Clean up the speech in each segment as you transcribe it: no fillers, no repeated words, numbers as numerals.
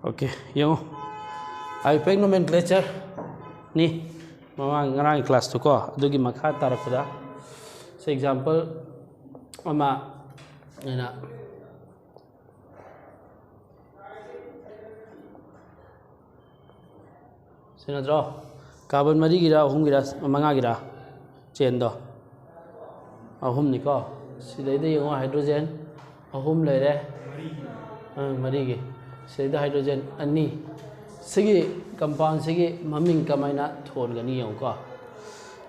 Okay, yung IUPAC nomenclature ni ngarang class to ko adugi makha tarakuda. So example ama ina sinadro carbon mari gira ahum gira manga gira chain do ahum ni ko sidai de yung hydrogen ahum leire mari gi sidai hydrogen ani sigi compound sigi maming kamaina thon gani yung ko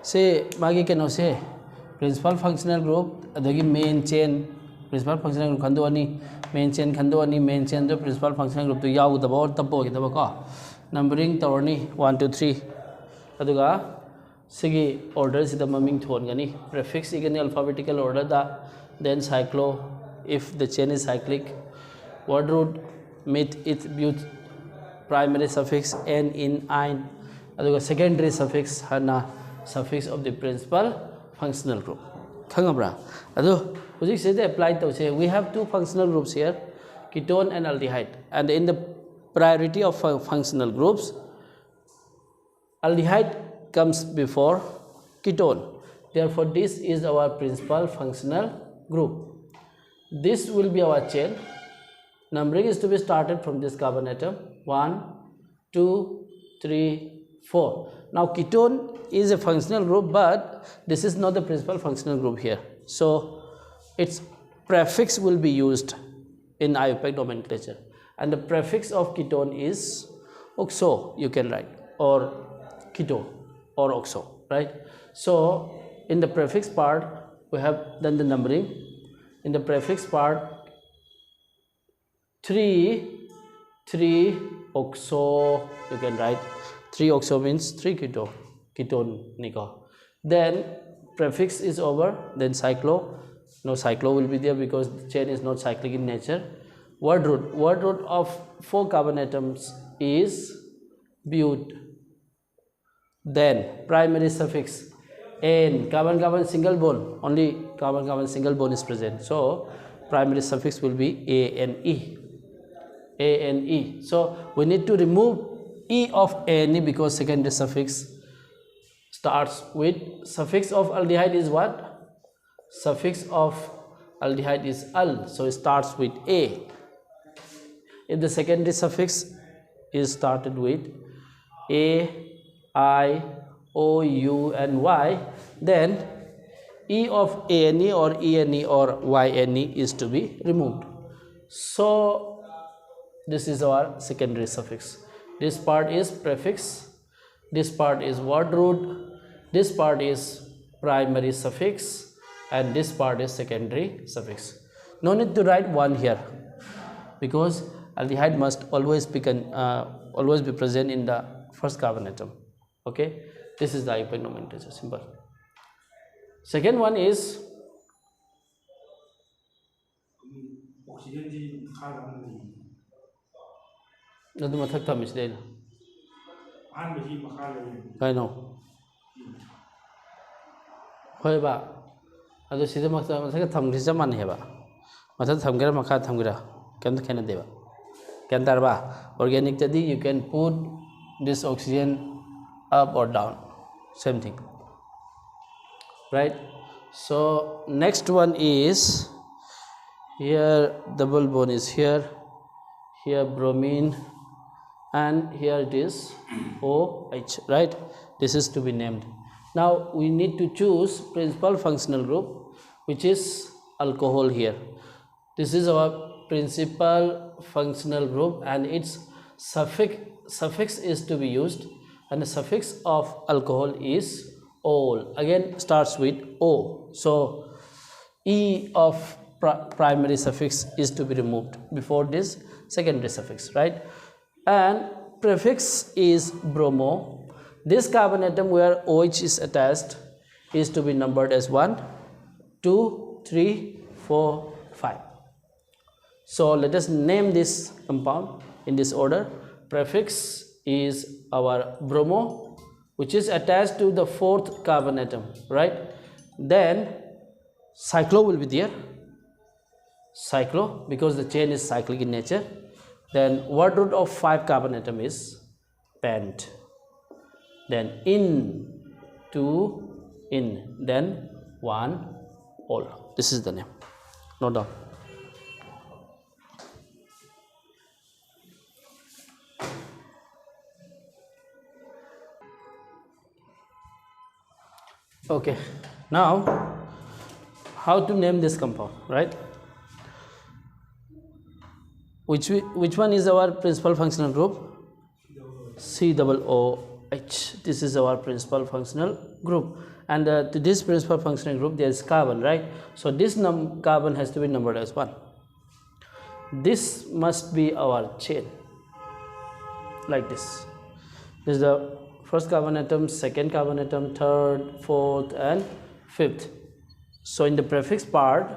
se magi keno se principal functional group adagi main chain principal functional group khando ani main chain do principal functional group to yaw da bor tabbo gi da ko numbering tawni 1 2 3 aduga sigi order sida maming thon gani prefix igani alphabetical order da then cyclo if the chain is cyclic word root mit it but primary suffix n in ein aduga secondary suffix hana suffix of the principal functional group khangabra adu hojik se apply to say we have two functional groups here ketone and aldehyde and in the priority of functional groups aldehyde comes before ketone, therefore this is our principal functional group. This will be our chain. Numbering is to be started from this carbon atom 1 2 3 4. Now ketone is a functional group, but this is not the principal functional group here, so its prefix will be used in IUPAC nomenclature, and the prefix of ketone is oxo, you can write, or ketone or oxo, right? So in the prefix part we have done the numbering. In the prefix part 3 oxo, you can write 3 oxo means 3 ketone nico. Then prefix is over, then cyclo, no cyclo will be there because the chain is not cyclic in nature. Word root of 4 carbon atoms is but. Then primary suffix n, carbon single bond, only carbon single bond is present, so primary suffix will be ane. So we need to remove e of ane because secondary suffix starts with suffix of aldehyde is what? Suffix of aldehyde is al, so it starts with a. If the secondary suffix is started with a, I, O, U and Y, then E of ANE or ENE or YNE is to be removed. So this is our secondary suffix. This part is prefix, this part is word root, this part is primary suffix, and this part is secondary suffix. No need to write 1 here because aldehyde must always be present in the first carbon atom. Okay, this is the IUPAC nomenclature, simple. Second one is nadu mathak thamis de I know hoy ba adu sida mathak thamgi jaman heba mathak thamgira makha thamgira kan khena deba kan darba organic jadi you can put this oxygen up or down, same thing, right? So next one is here double bond is here bromine, and here it is OH, right? This is to be named. Now we need to choose principal functional group, which is alcohol here. This is our principal functional group and its suffix is to be used, and the suffix of alcohol is ol, again starts with O, so E of primary suffix is to be removed before this secondary suffix, right? And prefix is bromo. This carbon atom where OH is attached is to be numbered as 1 2 3 4 5. So let us name this compound in this order. Prefix is our bromo, which is attached to the 4th carbon atom, right? Then cyclo will be there, cyclo, because the chain is cyclic in nature. Then word root of 5 carbon atom is pent. Then in, 2 in, then 1 ol. This is the name. Note down. Okay, now how to name this compound, right? Which one is our principal functional group? COOH. This is our principal functional group, and to this principal functional group there is carbon, right? So this carbon has to be numbered as 1. This must be our chain, like this. This is the first carbon atom, second carbon atom, third, fourth, and fifth. So in the prefix part,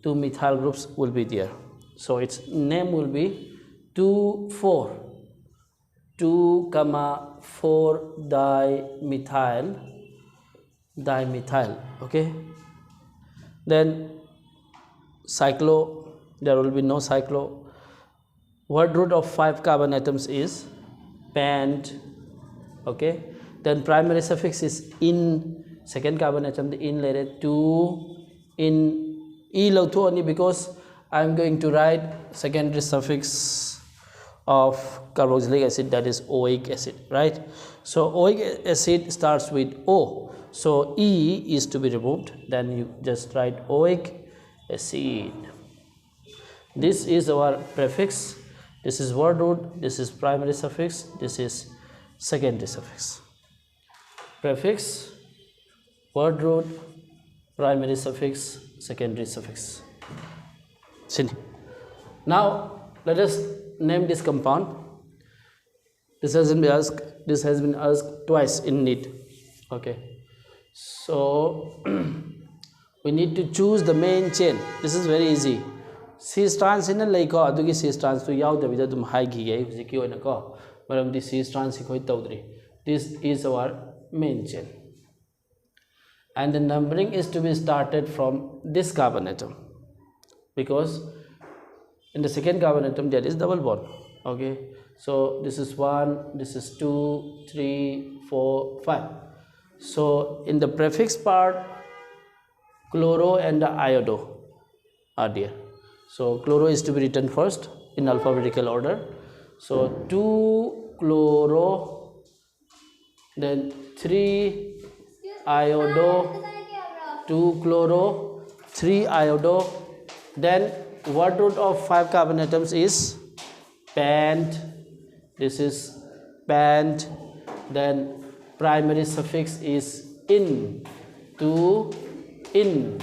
2 methyl groups will be there. So its name will be 2, 4, 2, 4 dimethyl, okay? Then cyclo, there will be no cyclo. Word root of 5 carbon atoms is pent, okay? Then primary suffix is in, second carbon atom, the in letter 2 in, e lauto only because I am going to write secondary suffix of carboxylic acid, that is oic acid, right? So oic acid starts with O, so E is to be removed, then you just write oic acid. This is our prefix, this is word root, this is primary suffix, this is secondary suffix. Prefix, word root, primary suffix, secondary suffix. Now let us name this compound. This has been asked twice in NEET. Okay, so we need to choose the main chain. This is very easy. Cis trans in lay ko adugi cis trans to yaw da dum high gi gai hujiki oina ko maram di cis trans khoi tawdri. This is our main chain, and the numbering is to be started from this carbon atom, because in the second carbon atom there is double bond, okay? So this is 1, this is 2, 3, 4, 5. So in the prefix part, chloro and the iodo are there. So chloro is to be written first in alphabetical order. So 2 chloro, then 3 iodo, 2 chloro, 3 iodo. Then word root of 5 carbon atoms is pent. This is pent. Then primary suffix is in, 2 in.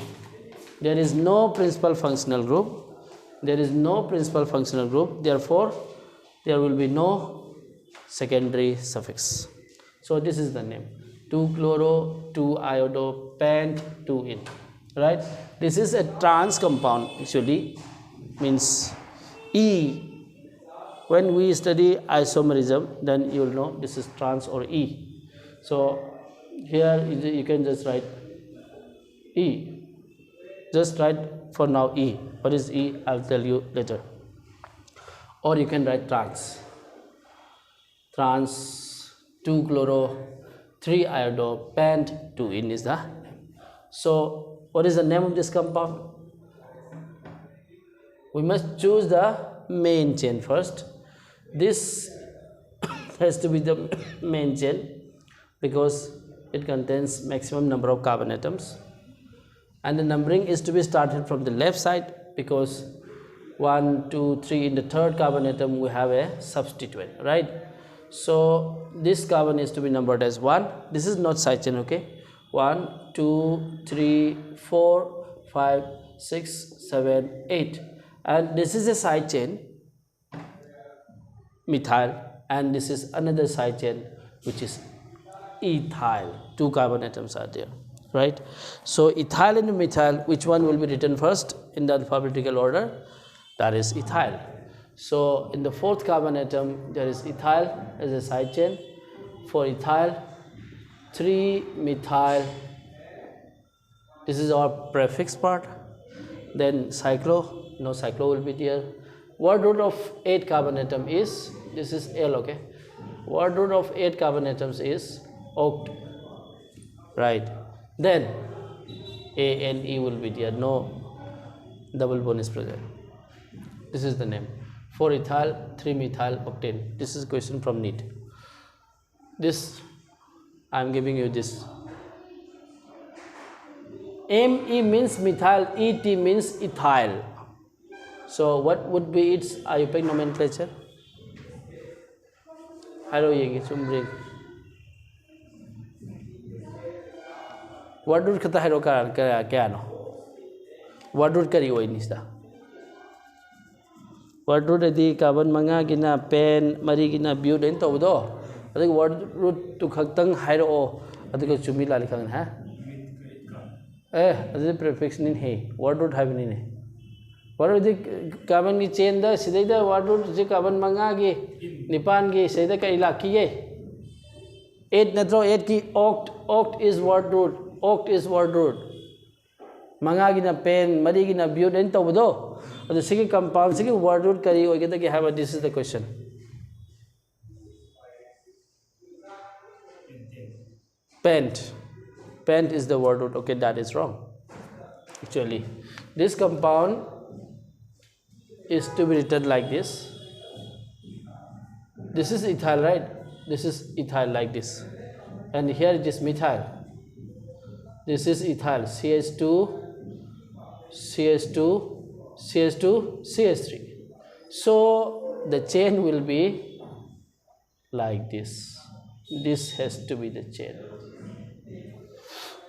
There is no principal functional group. There is no principal functional group. Therefore, there will be no secondary suffix. So this is the name: 2 chloro, 2 iodo, pent, 2 in. Right? This is a trans compound actually, means E. When we study isomerism, then you will know this is trans or E. So here you can just write E. Just write for now E. What is E? I'll tell you later. Or you can write trans. Trans, 2 chloro, 3 iodo, pent, 2 in is the name. So what is the name of this compound? We must choose the main chain first. This has to be the main chain because it contains maximum number of carbon atoms, and the numbering is to be started from the left side because 1, 2, 3 in the third carbon atom we have a substituent, right? So this carbon is to be numbered as 1. This is not side chain, okay? 1, 2, 3, 4, 5, 6, 7, 8, and this is a side chain methyl, and this is another side chain which is ethyl. 2 carbon atoms are there, right? So ethyl and methyl, which one will be written first in the alphabetical order? That is ethyl. So in the fourth carbon atom there is ethyl as a side chain. For ethyl, 3 methyl, this is our prefix part. Then cyclo, no cyclo will be there. word root of 8 carbon atom is, this is L, okay? Word root of 8 carbon atoms is oct, right? Then A and E will be there, no double bond is present. This is the name. 4-ethyl 3-methyl octane. This is question from NEET. This I am giving you this. Me means methyl, Et means ethyl. So what would be its IUPAC nomenclature? Hello, Yegi, Sumbring. Word root kata hero kaya no? Word root kari oi nista. Word root adi carbon manga gina pen mari gina build in to do. I think word root to khaktang hero o adiko chumi la likhang ha. Adi prefix nin he. Word root have nin he. Word root carbon ki chain da sidai da word root je carbon manga gi nipan gi sidai ka ilaki ye. 8 natro 8 ki oct is word root. Oct is word root. Manga gina pen, mari gina build in to do. The second compound, second word root kari or get the have this is the question. Pent. Pent is the word root. Okay, that is wrong. Actually, this compound is to be written like this. This is ethyl, right? This is ethyl like this. And here it is methyl. This is ethyl, CH2, CH2, CH2, CH3. So the chain will be like this. This has to be the chain.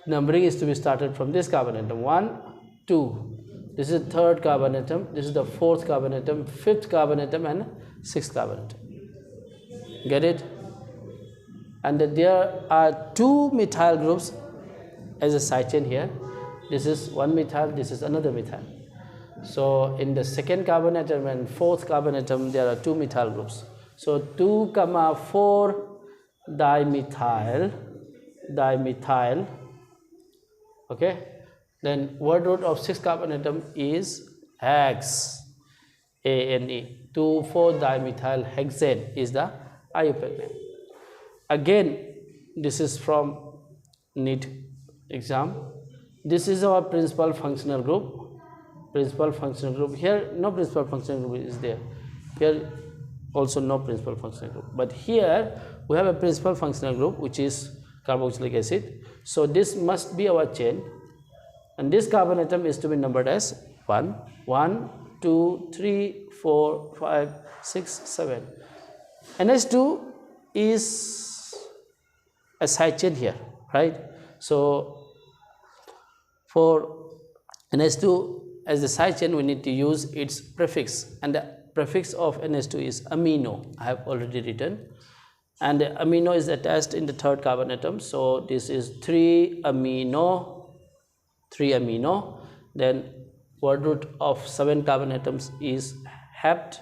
Numbering is to be started from this carbon atom. 1, 2. This is the third carbon atom. This is the fourth carbon atom, fifth carbon atom, and sixth carbon atom. Get it? And there are 2 methyl groups as a side chain here. This is one methyl, this is another methyl. So in the second carbon atom and fourth carbon atom, there are 2 methyl groups. So 2, 4 dimethyl, okay? Then word root of 6 carbon atom is hex, ANE. 2,4-dimethyl hexane is the IUPAC name. Again, this is from NEET exam. This is our principal functional group. Principal functional group. Here, no principal functional group is there. Here, also no principal functional group. But here, we have a principal functional group, which is carboxylic acid. So this must be our chain. And this carbon atom is to be numbered as 1, 1, 2, 3, 4, 5, 6, 7. NH2 is a side chain here, right? So for NH2 as the side chain, we need to use its prefix, and the prefix of NH2 is amino. I have already written, and the amino is attached in the third carbon atom. So this is 3 amino. Then word root of 7 carbon atoms is hept.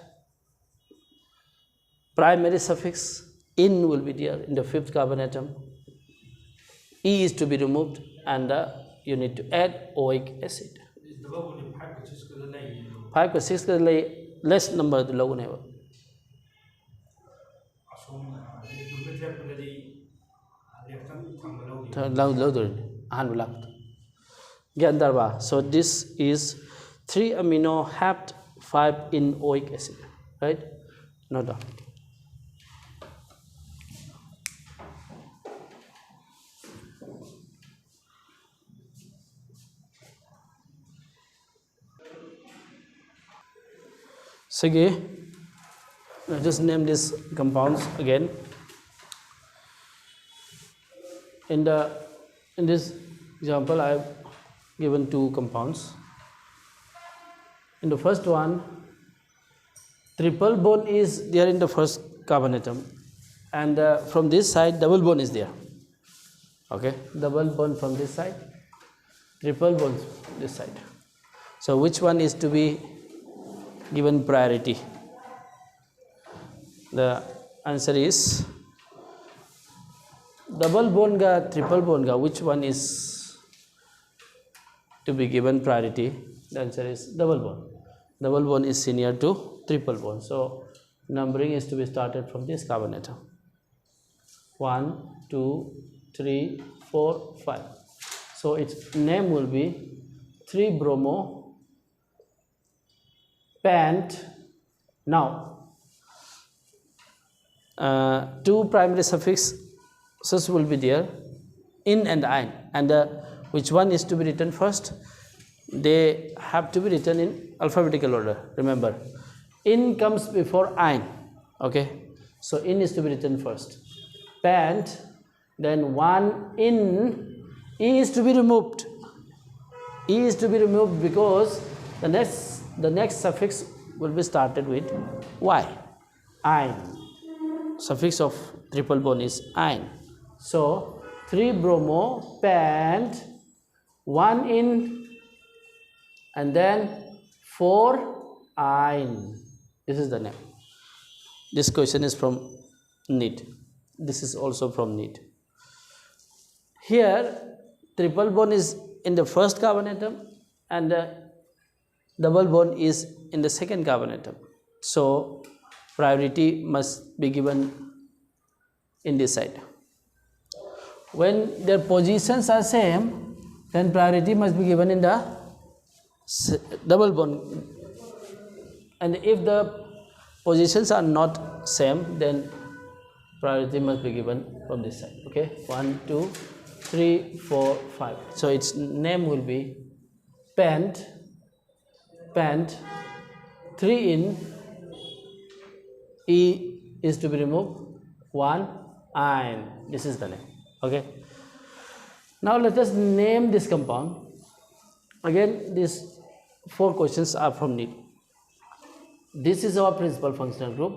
Primary suffix in will be there in the 5th carbon atom. E is to be removed, and you need to add oic acid. 5 or 6 less number the low never. So this is 3 amino hept 5 in oic acid, right? No doubt. Sige, let's just name these compounds again. In this example, I have given 2 compounds. In the first one, triple bond is there in the first carbon atom, and from this side double bond is there. Okay, double bond from this side, triple bond this side. So which one is to be given priority? The answer is double bond ga triple bond ga, which one is to be given priority? The answer is double bond. Double bond is senior to triple bond. So numbering is to be started from this carbon atom. 1, 2, 3, 4, 5. So its name will be 3-bromo pent. Now 2 primary suffixes will be there, in and ein, and which one is to be written first? They have to be written in alphabetical order. Remember, in comes before ein. Okay, so in is to be written first. Pent, then 1 in, e is to be removed. E is to be removed because the next suffix will be started with y. Ein. Suffix of triple bond is ein. So 3-bromo pent, 1 in, and then 4 ein. This is the name. This question is from NEET. This is also from NEET. Here triple bond is in the first carbon atom and the double bond is in the second carbon atom. So priority must be given in this side. When their positions are same, then priority must be given in the double bond, and if the positions are not same, then priority must be given from this side. Okay, 1, 2, 3, 4, 5. So its name will be pent, 3 in, e is to be removed, 1 ein. This is the name. Okay, now let us name this compound. Again, these 4 questions are from NEET. This is our principal functional group.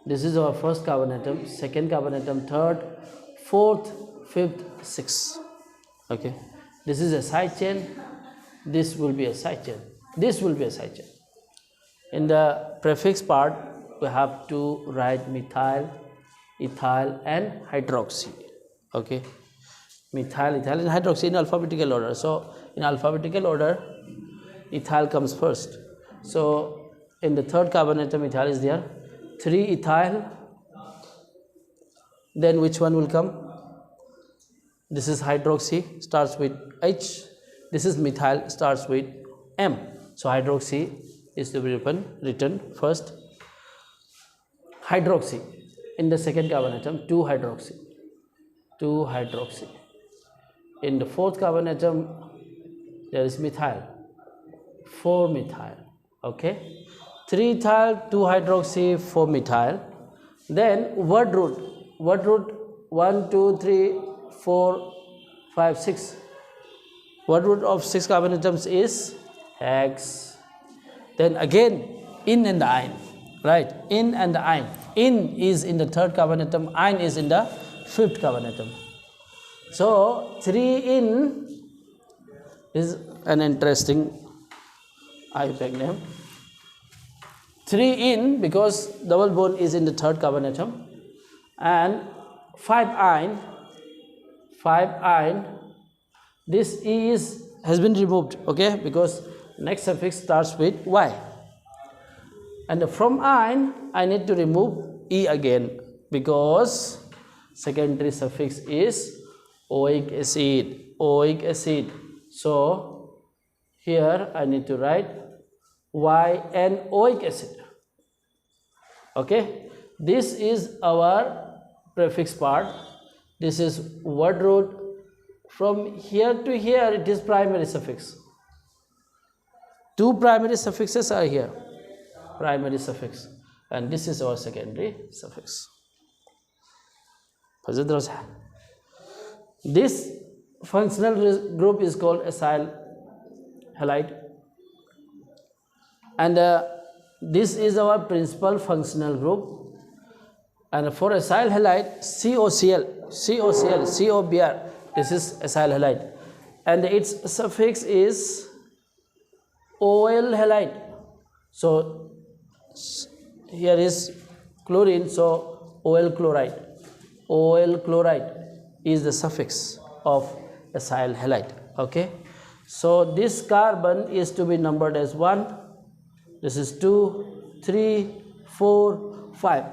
This is our first carbon atom, second carbon atom, third, fourth, fifth, sixth. Okay, this is a side chain. This will be a side chain. This will be a side chain. In the prefix part, we have to write methyl, ethyl, and hydroxy. Okay, methyl, ethyl, and hydroxy in alphabetical order. So in alphabetical order, ethyl comes first. So in the third carbon atom, ethyl is there. 3 ethyl. Then which one will come? This is hydroxy, starts with H. This is methyl, starts with M. So hydroxy is to be written first. Hydroxy in the second carbon atom, 2 hydroxy. In the fourth carbon atom, there is methyl, 4 methyl. Okay, 3 ethyl, 2 hydroxy, 4 methyl. Then word root 1, 2, 3, 4, 5, 6. Word root of 6 carbon atoms is hex. Then again in and ein, right? In and ein. In is in the third carbon atom, ein is in the fifth carbon atom. So 3 in is an interesting IUPAC name. 3 in because double bond is in the third carbon atom, and 5 ein. This e has been removed, okay, because next suffix starts with y. And from ein, I need to remove e again because secondary suffix is oic acid. So here I need to write yn oic acid. Okay, this is our prefix part. This is word root. From here to here it is primary suffix. 2 primary suffixes are here, primary suffix, and this is our secondary suffix. This functional group is called acyl halide, and this is our principal functional group. And for acyl halide, COCl, COBr, this is acyl halide, and its suffix is OL halide. So here is chlorine, so OL chloride. OL chloride is the suffix of acyl halide. Okay, so this carbon is to be numbered as 1, this is 2, 3, 4, 5.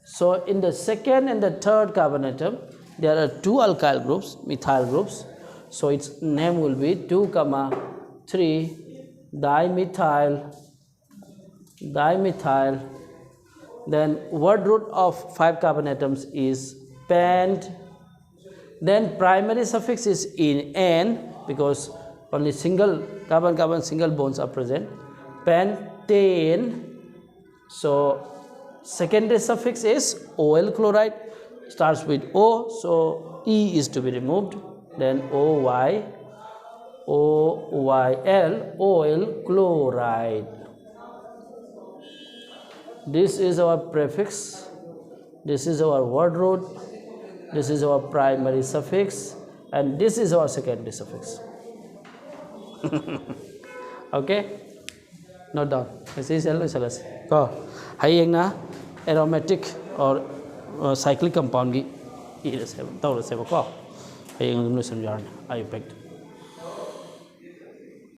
So in the second and the third carbon atom, there are 2 alkyl groups, methyl groups. So its name will be 2, 3 dimethyl. Then word root of 5 carbon atoms is pent. Then primary suffix is in N because only single carbon single bonds are present. Pentane. So secondary suffix is OL chloride, starts with O, so E is to be removed. Then OYL, OL chloride. This is our prefix, this is our word root, this is our primary suffix, and this is our secondary suffix. Okay? Note down. This is Go. Hayengna aromatic or cyclic compound gi IUPAC